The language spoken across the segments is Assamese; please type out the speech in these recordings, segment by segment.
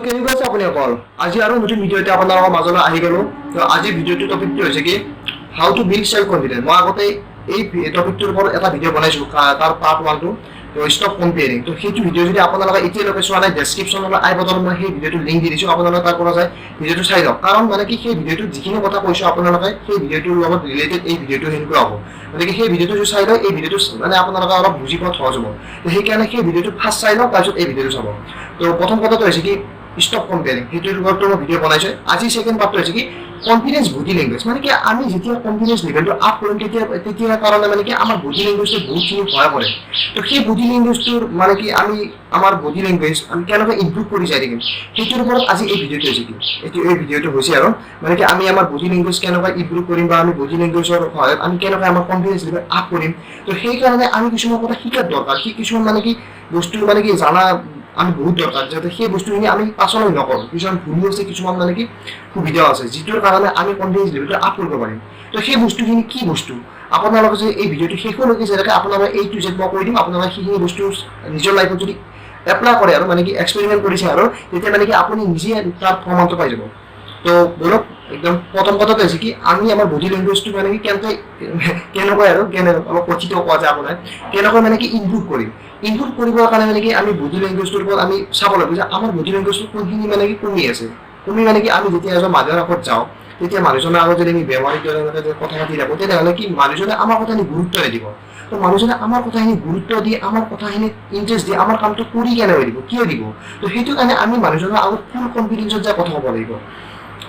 কেনেকুৱা আছে আপুনি অকল আজি আৰু নতুন ভিডিঅ' এটা আপোনালোকৰ মাজলৈ আহি গ'লো। তো আজি ভিডিঅ'টোৰ টপিকটো হৈছে কি হাউ টু বিল্ড সেলফ কনফিডেন্স। মই আগতে এই টপিকটোৰ ওপৰত এটা ভিডিঅ' বনাইছোঁ, তাৰ পাৰ্ট 1টো ষ্টপ কম্পেয়াৰিং। তো সেইটো ভিডিঅ' যদি আপোনালোকে এতিয়ালৈকে চোৱা নাই, ডেছক্ৰিপশ্যনত আই বটনত মই সেই ভিডিঅ'টোৰ লিংক দি দিছোঁ, আপোনালোকে তাৰ পৰা যায় ভিডিঅ'টো চাই লওক। কাৰণ মানে কি সেই ভিডিঅ'টোত যিখিনি কথা কৈছোঁ আপোনালোকে সেই ভিডিঅ'টোৰ লগত ৰিলেটেড এই ভিডিঅ'টো সেনেকুৱা হ'ব। গতিকে সেই ভিডিঅ'টো যদি চাই লয় এই ভিডিঅ'টো মানে আপোনালোকে অলপ বুজি পোৱাত সহজ হ'ব। তো সেইকাৰণে সেই ভিডিঅ'টো ফাৰ্ষ্ট চাই লওক, তাৰপিছত এই ভিডিঅ'টো চাব। তো প্ৰথম কথাটো হৈছে কি ষ্টপ কম্পেয়াৰিং, সেইটোৰ ওপৰত মই ভিডিঅ' বনাইছোঁ। আজি ছেকেণ্ড পাৰ্টটো হৈছে কি কনফিডেন্স বডি লেংগুৱেজ। মানে কি আমি যেতিয়া কনফিডেন্স লেভেলটো আপ কৰিম তেতিয়া কাৰণে মানে কি আমাৰ বডি লেংগুৱেজটো বহুতখিনি সহায় কৰে। তো সেই বডি লেংগুৱেজটোৰ মানে কি আমি আমাৰ বডি লেংগুৱেজ আমি কেনেকৈ ইম্প্ৰুভ কৰি যাই থাকিম সেইটোৰ ওপৰত আজি এই ভিডিঅ'টো হৈছে কি এই ভিডিঅ'টো হৈছে আৰু মানে কি আমি আমাৰ বডি লেংগুৱেজ কেনেকৈ ইম্প্ৰুভ কৰিম বা আমি বডি লেংগুৱেজৰ সহায়ত আমি কেনেকৈ আমাৰ কনফিডেন্স লেভেল আপ কৰিম। তো সেইকাৰণে আমি কিছুমান কথা শিকাৰ দৰকাৰ, কিছুমান মানে কি বস্তু মানে কি জানা আমি বহুত দৰকাৰ, যাতে সেই বস্তুখিনি আমি পাছলৈ নকৰোঁ। কিছুমান ভুল আছে, কিছুমান মানে কি সুবিধাও আছে যিটোৰ কাৰণে আমি কনফিডেন্স লেভেলটো আপ কৰিব পাৰিম। তো সেই বস্তুখিনি কি বস্তু আপোনালোকে যদি এই ভিডিঅ'টো শেষলৈকে যেনেকৈ আপোনালোকে A to Z মই কৈ দিম, আপোনালোকে সেইখিনি বস্তু নিজৰ লাইফত যদি এপ্লাই কৰে আৰু মানে কি এক্সপেৰিমেণ্ট কৰিছে আৰু তেতিয়া মানে কি আপুনি নিজে তাৰ প্ৰমাণটো পাই যাব। তো ধৰক একদম প্ৰথম কথাটো হৈছে কি আমি আমাৰ বডি লেংগুৱেজটো মানে কি কেনেকৈ আৰু অলপ কথিত কোৱা যায় আপোনাৰ কেনেকৈ মানে কি ইম্প্ৰুভ কৰিবৰ কাৰণে মানে কি আমি বডি লেংগুৱেজটোৰ ওপৰত আমি চাব লাগিব যে আমাৰ বডি লেংগুৱেজটো কোনখিনি মানে কি কমি আছে। মানে কি আমি যেতিয়া এজন মানুহৰ আগত যাওঁ তেতিয়া মানুহজনৰ আগত যদি আমি বেমাৰীৰ দৰে কথা পাতি থাকোঁ তেতিয়াহ'লে কি মানুহজনে আমাৰ কথাখিনি গুৰুত্ব নিদিব। তো মানুহজনে আমাৰ কথাখিনি গুৰুত্ব দি আমাৰ কথাখিনিত ইণ্টাৰেষ্ট দি আমাৰ কামটো কৰি কেনেকৈ দিব, কিয় দিব। তো সেইটো কাৰণে আমি মানুহজনৰ আগত ফুল কনফিডেন্সত যায় কথা ক'ব লাগিব।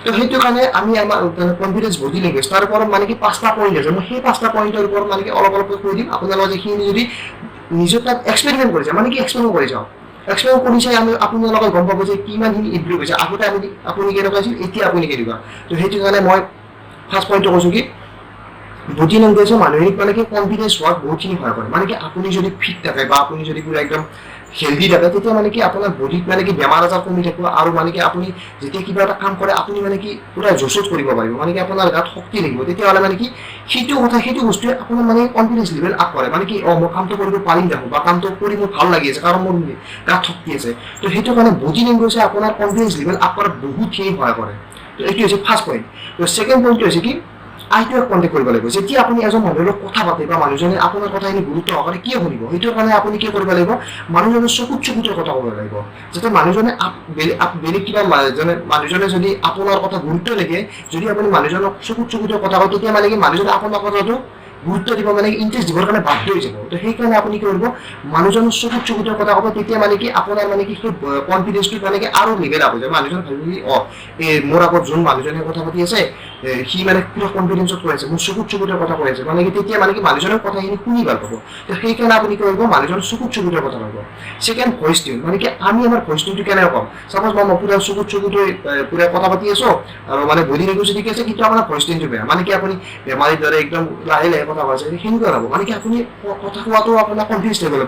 তো সেইটো কাৰণে আমি আমাৰ কনফিডেন্স বডি লেংগুৱেজ তাৰ ওপৰত মানে কি 5টা পইণ্ট আছে। মই সেই 5টা পইণ্টৰ ওপৰত মানে কি অলপকৈ কৈ দিম। আপোনালোকে যিখিনি যদি নিজৰ তাত এক্সপেৰিমেণ্ট কৰিছে মানে কি এক্সপেৰিমেণ্ট কৰি চাওক, এক্সপেৰিমেণ্ট কৰি চাই আপোনালোকে গম পাব যে কিমানখিনি ইম্প্ৰুভ হৈছে। আগতে আপুনি কেনেকুৱা আছিল, এতিয়া আপুনি কেনেকুৱা। তো সেইটো কাৰণে মই ফাৰ্ষ্ট পইণ্টটো কৈছোঁ কি বডি লেংগুৱেজে মানুহখিনিক মানে কি কনফিডেন্স হোৱাত বহুতখিনি সহায় কৰে। মানে কি আপুনি যদি ফিট থাকে বা আপুনি যদি পুৰা একদম হেল্ডি থাকে তেতিয়া মানে কি আপোনাৰ বডিত মানে কি বেমাৰ আজাৰ কমি থাকিব আৰু মানে কি আপুনি যেতিয়া কিবা এটা কাম কৰে আপুনি মানে কি পুৰা জোচত কৰিব পাৰিব, মানে কি আপোনাৰ গাত শক্তি লাগিব। তেতিয়াহ'লে মানে কি সেইটো বস্তুৱে আপোনাৰ মানে কনফিডেন্স লেভেল আপ কৰে। মানে কি মই কামটো কৰিব পাৰিম দেখোঁ বা কামটো কৰি মোৰ ভাল লাগি আছে কাৰণ মোৰ গাত শক্তি আছে। তো সেইটো কাৰণে বডি লেংগুৱেজে আপোনাৰ কনফিডেন্স লেভেল আপ কৰাত বহুতখিনি সহায় কৰে। তো এইটো হৈছে ফাৰ্ষ্ট পইণ্ট। তো ছেকেণ্ড পইণ্টটো হৈছে কি আইটোক কণ্টেক্ট কৰিব লাগিব। যেতিয়া আপুনি এজন মানুহৰ লগত কথা পাতে বা মানুহজনে আপোনাৰ কথাখিনি গুৰুত্ব সহকাৰে কিয় শুনিব সেইটোৰ কাৰণে আপুনি কি কৰিব লাগিব, মানুহজনৰ চকুত কথা ক'ব লাগিব। যাতে মানুহজনে বেলেগ কিবা মানুহজনে যদি আপোনাৰ কথা গুৰুত্ব নিদিয়ে, যদি আপুনি মানুহজনক চকুত কথা কয় তেতিয়া মানে কি মানুহজনে আপোনাৰ কথাটো গুৰুত্ব দিব, মানে ইণ্টাৰেষ্ট দিবৰ কাৰণে বাধ্য হৈ যাব। তো সেইকাৰণে আপুনি কি কৰিব, মানুহজনৰ চকুত কথা ক'ব। তেতিয়া মানে কি আপোনাৰ মানে কি সেই কনফিডেন্সটো মানে কি আৰু লেভেল আপ হৈ যায়। মানুহজন ভাবিব মোৰ আগত যোন মানুহজনে কথা পাতি আছে সি মানে পুৰা কনফিডেন্সত কৈ আছে, মোৰ চকুত কথা কৈ আছে। মানে কি তেতিয়া মানে কি মানুহজনৰ কথাখিনি শুনি ভাল পাব। তো সেইকাৰণে আপুনি কি কৰিব, মানুহজনৰ চকুত কথা ক'ব। ছেকেণ্ড ভইচ টিউন, মানে কি আমি আমাৰ ভইচ টিউনটো কেনেকৈ ক'ম। চাপ'জ মই পুৰা চকুত পুৰা কথা পাতি আছোঁ আৰু মানে বডি লেংগুৱেজ ঠিক আছে কিন্তু আপোনাৰ ভইচ টিউনটো বেয়া, মানে কি আপুনি বেমাৰীৰ দৰে একদম লাহে কথা কৈছে সেনেকুৱা হ'ব। মানে কি আপুনি কথা কোৱাটো আপোনাৰ কনফিডেন্স লেভেল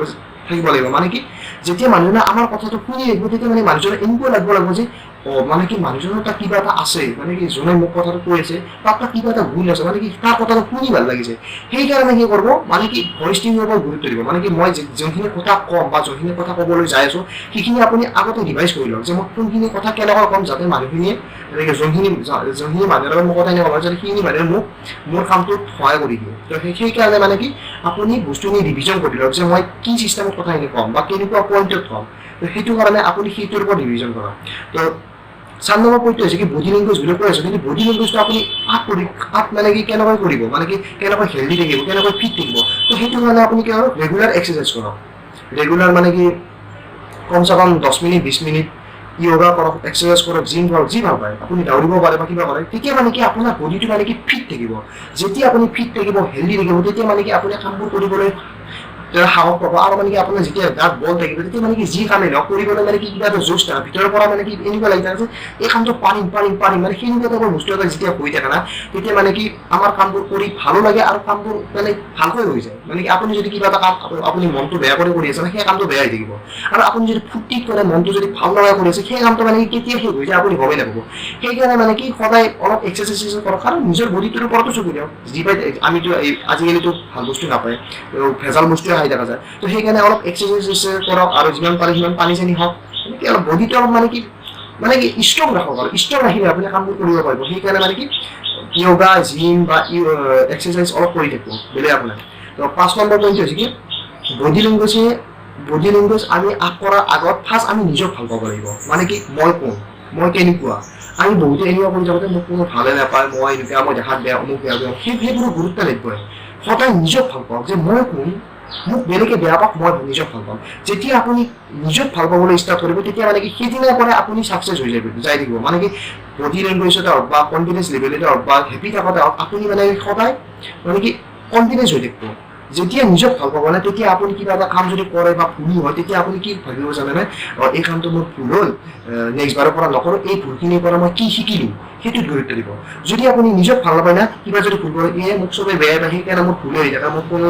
থাকিব লাগিব। মানে কি যেতিয়া মানুহজনে আমাৰ কথাটো শুনি আহিব তেতিয়া মানে মানুহজনে এনেকুৱা লাগিব যে মানে কি মানুহজনৰ তাত কিবা এটা আছে, মানে কি যোনে মোক কথাটো কৈ আছে তাত কিবা এটা ভুল আছে, মানে কি তাৰ কথাটো শুনি ভাল লাগিছে। সেইকাৰণে কি কৰিব, মানে কি ভইচ টিউনৰ ওপৰত গুৰুত্ব দিব। মানে কি মই যোনখিনি কথা ক'ম বা যোনখিনি কথা ক'বলৈ যাই আছোঁ সেইখিনি আপুনি আগতে ৰিভাইজ কৰি লওক যে মই কোনখিনি কথা কেনেকৈ ক'ম যাতে মানুহখিনিয়ে যোনখিনি মানুহৰ লগত মই কথাখিনি ক'ম যাতে সেইখিনি মানুহে মোৰ কামটোত সহায় কৰি দিয়ে। তো সেইকাৰণে মানে কি আপুনি বস্তুখিনি ৰিভিজন কৰি লওক যে মই কি চিষ্টেমত কথাখিনি ক'ম বা কেনেকুৱা পইণ্টত ক'ম। তো সেইটো কাৰণে আপুনি সেইটোৰ ওপৰত ৰিভিজন কৰক। তো 3 নম্বৰ পইণ্টটো হৈছে কি বডি লেংগুৱেজ বুলি কৈ আছোঁ, কিন্তু বডি লেংগুৱেজটো আপুনি আপ মানে কি কেনেকৈ কৰিব, মানে কি কেনেকৈ হেল্ডি থাকিব, কেনেকৈ ফিট থাকিব। তো সেইটো কাৰণে আপুনি কি কৰক, ৰেগুলাৰ এক্সাৰচাইজ কৰক। ৰেগুলাৰ মানে কি কমচে কম 10 মিনিট 20 মিনিট য়োগা কৰক, এক্সাৰচাইজ কৰক, জিম কৰক, যি ভাল পায় আপুনি দৌৰিব পাৰে বা কিবা কৰে। তেতিয়া মানে কি আপোনাৰ বডিটো মানে কি ফিট থাকিব। যেতিয়া আপুনি ফিট থাকিব, হেল্ডি থাকিব, তেতিয়া মানে কি আপুনি কামবোৰ কৰিবলৈ সাহস পাব। আৰু মানে কি আপোনাৰ যেতিয়া গাত বল থাকিব তেতিয়া মানে কি যি কামেই নহওক কৰিবলৈ মানে কি কিবা এটা জোচ থাকে ভিতৰৰ পৰা, মানে কি এনেকুৱা লাগি থাকে যে এই কামটো পাৰিম মানে সেনেকুৱা টাইপৰ বস্তু এটা যেতিয়া হৈ থাকে না তেতিয়া মানে কি আমাৰ কামবোৰ কৰি ভালো লাগে আৰু কামবোৰ মানে ভালকৈ হৈ যায়। মানে কি আপুনি যদি কিবা এটা কাম আপুনি মনটো বেয়া কৰি আছে সেই কামটো বেয়া হৈ থাকিব, আৰু আপুনি যদি ফূৰ্তি কৰে মনটো যদি ভাল লগা কৰি আছে সেই কামটো মানে কি কেতিয়া শেষ হৈ যায় আপুনি গমেই নাপাব। সেইকাৰণে মানে কি সদায় অলপ এক্সাৰচাইজ কৰক আৰু নিজৰ বডিটোৰ ওপৰতো চকু দিয়ক। যি পাই আমিতো আজিকালিতো ভাল বস্তু নাপায়, ভেজাল বস্তুৱে খাই দেখা যায়। তো সেইকাৰণে অলপ এক্সাৰচাইজ কৰক আৰু যিমান পাৰে সিমান পানী চানী হওক, অলপ বডিটো অলপ মানে কি মানে কি ষ্ট্ৰং ৰাখক আৰু ষ্ট্ৰং ৰাখিলে আপুনি কামবোৰ কৰিব পাৰিব সেইকাৰণে মানে কি য়োগা জিম বা এক্সাৰচাইজ অলপ কৰি থাকিব বেলেগ আপোনাৰ তো 5 নম্বৰ পইণ্ট হৈছে কি বডি লেংগুৱেজ আমি আপ কৰাৰ আগত ফাৰ্ষ্ট আমি নিজক ভাল পাব লাগিব মানে কি মই কোন মই কেনেকুৱা আমি বহুতে এনেকুৱা কৰি যাওঁতে মোক কোনো ভালে নাপায় মই এনেকুৱা মই দেখাত বেয়া অমুক বেয়া সেইবোৰৰ গুৰুত্ব নিদিবই সদায় নিজক ভাল পাওক যে মই কোন মোক বেলেগে বেয়া পাওক মই নিজক ভাল পাম যেতিয়া আপুনি নিজক ভাল পাবলৈ ষ্টাৰ্ট কৰিব তেতিয়া মানে কি সেইদিনাৰ পৰা আপুনি ছাকচেছ হৈ যাই থাকিব মানে কি বডি লেংগুৱেজতে হওক বা কনফিডেন্স লেভেলতে হওক বা হেপি থাকোঁতে হওক আপুনি মানে সদায় মানে কি কনফিডেন্স হৈ থাকিব যেতিয়া নিজক ভাল পাব না তেতিয়া আপুনি কিবা এটা কাম যদি কৰে বা ভুল হয় তেতিয়া আপুনি কি ভাবিব জানেনে এই কামটো মোৰ ভুল হ'ল নেক্সট বাৰৰ পৰা নকৰোঁ এই ভুলখিনিৰ পৰা মই কি শিকিলোঁ সেইটোত গুৰুত্ব দিব যদি আপুনি নিজক ভাল নাপায় না কিবা যদি ভুল কৰে মোক চবে বেয়া পায় সেইকাৰণে মোৰ ভুল হৈ থাকে মোক কোনো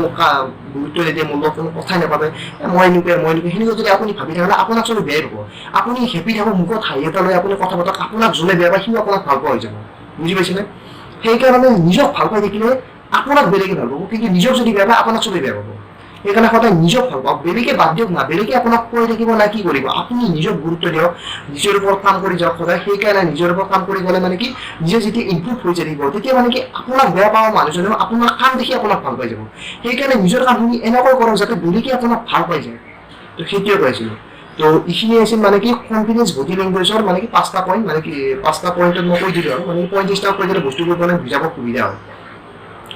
গুৰুত্ব নিদিয়ে মোৰ লগত কোনো কথাই নাপাতে মই এনেকুৱা সেনেকুৱা যদি আপুনি ভাবি থাকে আপোনাক চবে বেয়াই পাব আপুনি হেপি থাকক মুখত হাঁহি এটা লৈ আপুনি কথা পাতক আপোনাক যোনে বেয়া পায় সিও আপোনাক ভাল পোৱা হৈ যাব বুজি পাইছেনে সেইকাৰণে নিজক ভাল পাই থাকিলে আপোনাক বেলেগে ভাল পাব কিন্তু নিজক যদি বেয়া পায় আপোনাক চবেই বেয়া পাব সেইকাৰণে সদায় নিজক ভাল পাওক বেলেগে বাদ দিয়ক না বেলেগে আপোনাক কৈ থাকিব না কি কৰিব আপুনি নিজক গুৰুত্ব দিয়ক নিজৰ ওপৰত কাম কৰি যাওক সদায় সেইকাৰণে নিজৰ ওপৰত কাম কৰি গ'লে মানে কি নিজে যেতিয়া ইম্প্ৰুভ হৈ যাব তেতিয়া মানে কি আপোনাক বেয়া পাওঁ মানুহজনেও আপোনাৰ কাম দেখি আপোনাক ভাল পাই যাব সেইকাৰণে নিজৰ কামখিনি এনেকৈ কৰক যাতে বেলেগে আপোনাক ভাল পাই যায় তো সেইটোৱে কৈছিলোঁ তো এইখিনি আছিল মানে কি কনফিডেন্স বডি লেংগুৱেজৰ মানে কি 5টা পইণ্ট মানে কি 5টা পইণ্টত মই কৈ দিলোঁ আৰু মানে পইণ্ট ষ্টাৰ্ট কৰি দিলে বস্তুবোৰ মানে বুজাব সুবিধা হয়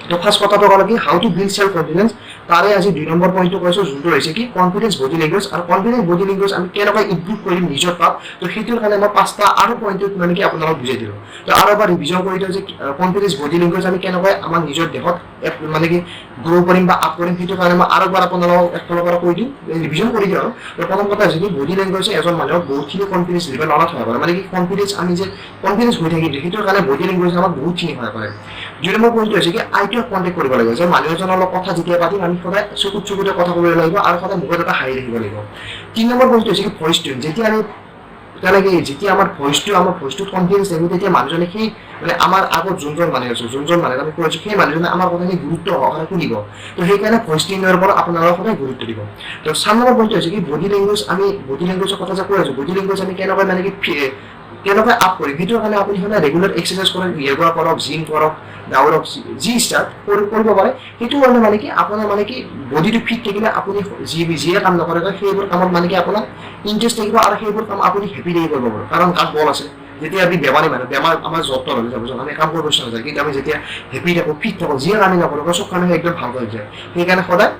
তো ফাৰ্ষ্ট কথাটো ক'লে কি হাউ টু বিল্ড সেল্ফ কনফিডেন্স তাৰে আজি 2 নম্বৰ পইণ্টটো কৈছোঁ যোনটো হৈছে কি কনফিডেন্স বডি লেংগুৱেজ আৰু কনফিডেন্স বডি লেংগুৱেজ আমি কেনেকৈ ইম্প্ৰুভ কৰিম নিজৰ তাত তো সেইটোৰ কাৰণে মই 5টা আৰু পইণ্টত মানে কি আপোনালোকক বুজাই দিলোঁ তো আৰু এবাৰ ৰিভিজন কৰি দিওঁ যে কনফিডেন্স বডি লেংগুৱেজ আমি কেনেকৈ আমাৰ নিজৰ দেহত মানে কি গ্ৰ' কৰিম বা আপ কৰিম সেইটোৰ কাৰণে মই আৰু এবাৰ আপোনালোকক একফালৰ পৰা কৈ দিওঁ ৰিভিজন কৰি দিওঁ আৰু প্ৰথম কথা হৈছে কি বডি লেংগুৱেজে এজন মানুহক বহুতখিনি কনফিডেন্স লেভেল অনাত সহায় কৰে মানে কি কনফিডেন্স আমি যে কনফিডেন্স হৈ থাকিম সেইটোৰ কাৰণে বডি লেংগুৱেজে আমাক বহুতখিনি সহায় কৰে 2 নম্বৰ পইণ্টটো হৈছে কি আইটোক কণ্টেক্ট কৰিব লাগিব যে মানুহ এজনৰ লগত কথা যেতিয়া পাতিম আমি সদায় চকুতে কথা ক'ব লাগিব আৰু সদায় মুখত এটা হাঁহি ৰাখিব লাগিব 3 নম্বৰ পইণ্টটো হৈছে কি ভইচ টোন যেতিয়া আমি তেনেকৈ যেতিয়া আমাৰ ভইচটোত কনফিডেন্স থাকিব তেতিয়া মানুহজনে সেই মানে আমাৰ আগত যোনজন মানুহ আছে যোনজন মানুহ আমি কৈছোঁ সেই মানুহজনে আমাৰ কথাখিনি গুৰুত্ব সহকাৰে শুনিব তো সেইকাৰণে ভইচ টিউনৰ ওপৰত আপোনালোকে সদায় গুৰুত্ব দিব তো 4 নম্বৰ পইণ্টটো হৈছে কি বডি লেংগুৱেজৰ কথা যে কৈ আছোঁ বডি লেংগুৱেজ আমি কেনেকৈ মানে কি কেনেকৈ আপ কৰিম সেইটোৰ কাৰণে আপুনি সদায় ৰেগুলাৰ এক্সাৰচাইজ কৰক য়োগা কৰক জিম কৰক দৌৰক যি ষ্টাৰ্ট কৰিব পাৰে সেইটো কাৰণে মানে কি আপোনাৰ মানে কি বডিটো ফিট থাকিলে আপুনি যিয়ে কাম নকৰে সেইবোৰ কামত মানে কি আপোনাৰ ইণ্টাৰেষ্ট থাকিব আৰু সেইবোৰ কাম আপুনি হেপি লাগি কৰিব পাৰিব কাৰণ গাত বল আছে যেতিয়া আমি বেমাৰী মানুহ বেমাৰ আমাৰ যত্ন ল'লে যাবচোন আমি কাম কৰিব ইচ্ছা নাযায় কিন্তু আমি যেতিয়া হেপি থাকোঁ ফিট থাকোঁ যিয়ে কামেই নকৰোঁ চব কামে একদম ভাল হৈ যায় সেইকাৰণে সদায়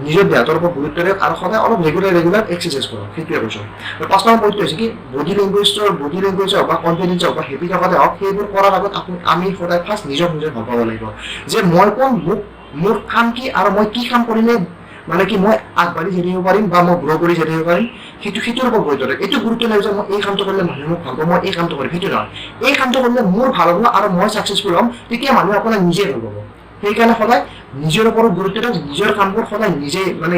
নিজৰ দেহটোৰ ওপৰত গুৰুত্ব দিয়ক আৰু সদায় অলপ ৰেগুলাৰ এক্সাৰচাইজ কৰক সেইটোৱে কৈছোঁ তো 5 নম্বৰ পইণ্টটো হৈছে কি বডি লেংগুৱেজ হওক বা কনফিডেন্স হওক বা হেপি থকাতে হওক সেইবোৰ কৰাৰ আগত আমি সদায় ফাৰ্ষ্ট নিজক ভাল পাব লাগিব যে মই কোন মোৰ কাম কি আৰু মই কি কাম কৰিলে মানে কি মই আগবাঢ়ি যাই থাকিব পাৰিম বা মই গ্ৰ' কৰি যাই থাকিব পাৰিম সেইটোৰ ওপৰত গুৰুত্ব দিয়ক এইটো গুৰুত্ব নাই যে মই এই কামটো কৰিলে মানুহে মোক ভাল পাব মই এই কামটো কৰিম সেইটো নহয় এই কামটো কৰিলে মোৰ ভাল হ'ব আৰু মই ছাকচেছফুল হ'ম তেতিয়া মানুহে আপোনাক নিজে ভাল পাব সেইকাৰণে সদায় নিজৰ ওপৰত গুৰুত্ব দিয়ক নিজৰ কামবোৰ সদায় নিজে মানে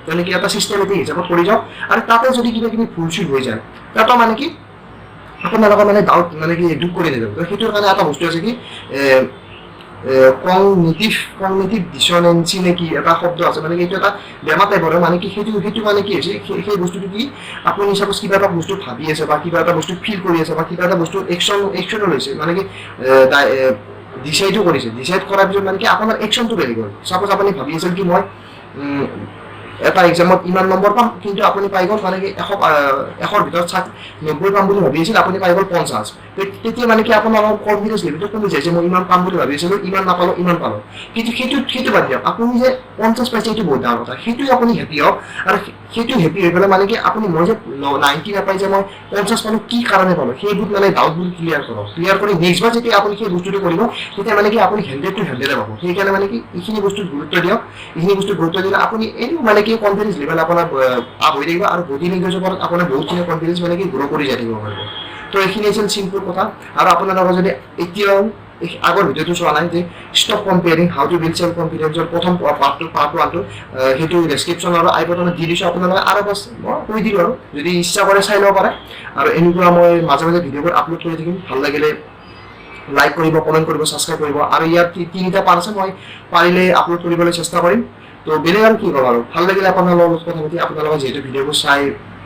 তেনেকৈ এটা চিষ্টেমেটিক হিচাপত কৰি যাওক আৰু তাতে যদি কিবা কিবি ভুল চুল হৈ যায় তাতো মানে কি আপোনালোকৰ মানে ডাউট মানে কি দুখ কৰি নিদিব সেইটোৰ কাৰণে এটা বস্তু আছে কি কগনিটিভ ডিছনেঞ্চি নে কি এটা শব্দ আছে মানে কি এইটো এটা বেমাৰ টাইপৰ মানে কি সেইটো মানে কি হৈছে সেই বস্তুটো কি আপুনি চাপ'জ কিবা এটা বস্তু ভাবি আছে বা কিবা এটা বস্তু ফিল কৰি আছে বা কিবা এটা বস্তু একশ্যনো লৈছে মানে কি ডিচাইড কৰাৰ পিছত মানে কি আপোনাৰ একশ্যনটো বেলেগ হ'ল চাপ'জ আপুনি ভাবি আছিল কি মই এটা এক্সামত ইমান নম্বৰ পাম কিন্তু আপুনি পাই গ'ল মানে কি 100ৰ ভিতৰত 90 পাম বুলি ভাবি আছিল আপুনি পাই গ'ল 50 তেতিয়া মানে কি আপোনাৰ কনফিডেন্স লেভেলটো কমি যায় যে মই ইমান পাম বুলি ভাবি আছিলোঁ ইমান নাপালোঁ ইমান পালোঁ কিন্তু সেইটো বাদ দিয়ক আপুনি যে 50 পাইছে এইটো বহুত ডাঙৰ কথা সেইটোৱে আপুনি হেপি হওক আৰু সেইটো হেপি হৈ পেলাই মানে কি আপুনি মই যে 90 নাপাই যে মই 50 পালোঁ কি কাৰণে পালোঁ সেইবোৰ মানে ডাউটবোৰ ক্লিয়াৰ কৰি নেক্সট বাৰ যেতিয়া আপুনি সেই বস্তুটো কৰিব তেতিয়া মানে কি আপুনি 100 পাব সেইকাৰণে মানে কি এইখিনি বস্তুত গুৰুত্ব দিয়ক এইখিনি বস্তুত গুৰুত্ব দিলে আপুনি এনেও মানে কি কনফিডেন্স লেভেল আপোনাৰ আপ হৈ থাকিব আৰু বডি লেংগুৱেজৰ ওপৰত আপোনাৰ বহুতখিনি কনফিডেন্স মানে কি গ্ৰ' কৰি যাই থাকিব পাৰিব তো এইখিনি আছিল চিম্পল কথা আৰু আপোনালোকৰ যদি এতিয়াও আগৰ ভিডিঅ'টো চোৱা নাই যে stop comparing how to build self কনফিডেন্সৰ প্ৰথম পাৰ্ট ওৱানটো সেইটো ডেছক্ৰিপশ্যন আৰু আই বটনত দি দিছোঁ আপোনালোকে আৰু বাছ মই কৈ দিলোঁ আৰু যদি ইচ্ছা কৰে চাই ল'ব পাৰে আৰু এনেকুৱা মই মাজে মাজে ভিডিঅ'বোৰ আপলোড কৰি থাকিম ভাল লাগিলে লাইক কৰিব কমেণ্ট কৰিব ছাবস্ক্ৰাইব কৰিব আৰু ইয়াত 3টা পাৰ্ট আছে মই পাৰিলে আপলোড কৰিবলৈ চেষ্টা কৰিম তো বেলেগ আৰু কি ক'ম আৰু ভাল লাগিলে আপোনালোকৰ লগত কথা পাতি আপোনালোকে যিহেতু ভিডিঅ'বোৰ চাই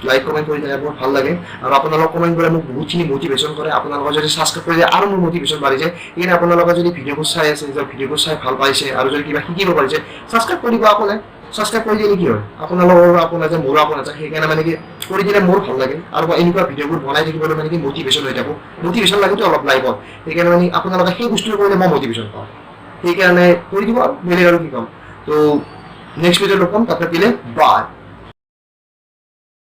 লাইক কমেণ্ট কৰি থাকে, বহুত ভাল লাগে। আৰু আপোনালোকৰ কমেণ্টবোৰে মোক বহুতখিনি মটিভেশ্যন কৰে। আপোনালোকে যদি ছাবস্ক্ৰাইব কৰি দিয়ে আৰু মোৰ মটিভেশ্যন বাঢ়ি যায়। সেইকাৰণে আপোনালোকে যদি ভিডিঅ'বোৰ চাই আছে, যে ভিডিঅ'বোৰ চাই ভাল পাইছে আৰু যদি কিবা শিকিব পাৰিছে, ছাবস্ক্ৰাইব কৰি দিব আপুনি। ছাবস্ক্ৰাইব কৰি দিলে কি হয়, আপোনালোকৰ আপোনাৰ যে মোৰো আপোনাৰ যায়, সেইকাৰণে মানে কি কৰি দিলে মোৰ ভাল লাগে। আৰু মই এনেকুৱা ভিডিঅ'বোৰ বনাই থাকিবলৈ মানে কি মটিভেশ্যন হৈ থাকোঁ। মটিভেশ্যন লাগেতো অলপ লাইফত, সেইকাৰণে মানে আপোনালোকে সেই বস্তুটো কৰিলে মই মটিভেশ্যন পাওঁ। সেইকাৰণে কৰি দিব আৰু বেলেগ আৰু কি ক'ম। তো নেক্সট ভিডিঅ'ত লগ পাম, তাতে দিলে বাই।